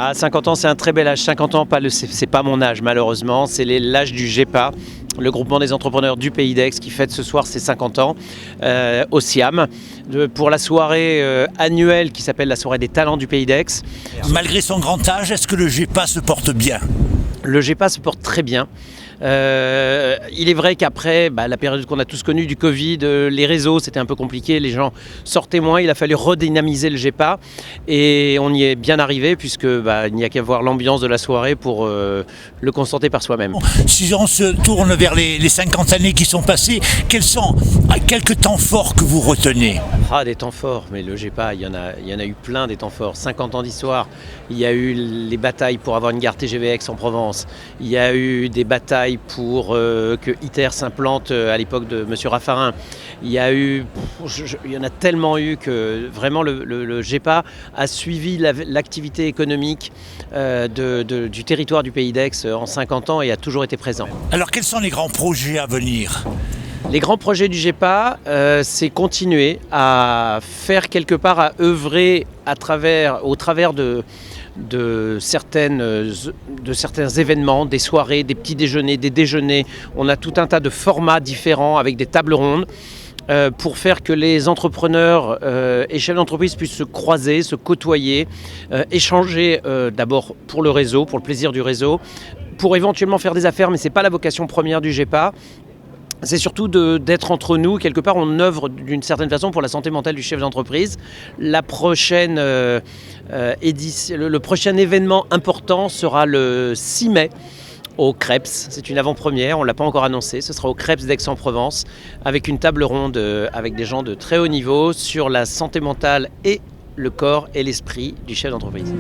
Ah, 50 ans, c'est un très bel âge. 50 ans, c'est pas mon âge malheureusement, c'est l'âge du GEPA, le groupement des entrepreneurs du Pays d'Aix qui fête ce soir ses 50 ans au Siam pour la soirée annuelle qui s'appelle la soirée des talents du Pays d'Aix. Malgré son grand âge, est-ce que le GEPA se porte bien? Le GEPA se porte très bien. Il est vrai qu'après la période qu'on a tous connue du Covid, les réseaux c'était un peu compliqué, les gens sortaient moins, il a fallu redynamiser le GEPA et on y est bien arrivé puisque il n'y a qu'à voir l'ambiance de la soirée pour le constater par soi-même. Si on se tourne vers les 50 années qui sont passées, quels sont quelques temps forts que vous retenez? Ah, des temps forts, mais le GEPA, il y en a eu plein des temps forts. 50 ans d'histoire, il y a eu les batailles pour avoir une gare TGV Aix-en-Provence, il y a eu des batailles pour que ITER s'implante à l'époque de M. Raffarin. Il y en a tellement eu que vraiment le GEPA a suivi l'activité économique du territoire du Pays d'Aix en 50 ans et a toujours été présent. Alors quels sont les grands projets à venir? Les grands projets du GEPA, c'est continuer à faire quelque part, à œuvrer au travers de certains événements, des soirées, des petits déjeuners, des déjeuners. On a tout un tas de formats différents avec des tables rondes pour faire que les entrepreneurs et chefs d'entreprise puissent se croiser, se côtoyer, échanger d'abord pour le réseau, pour le plaisir du réseau, pour éventuellement faire des affaires, mais ce n'est pas la vocation première du GEPA. C'est surtout d'être entre nous. Quelque part, on œuvre d'une certaine façon pour la santé mentale du chef d'entreprise. Le prochain événement important sera le 6 mai au CREPS. C'est une avant-première, on ne l'a pas encore annoncé. Ce sera au CREPS d'Aix-en-Provence avec une table ronde avec des gens de très haut niveau sur la santé mentale et le corps et l'esprit du chef d'entreprise.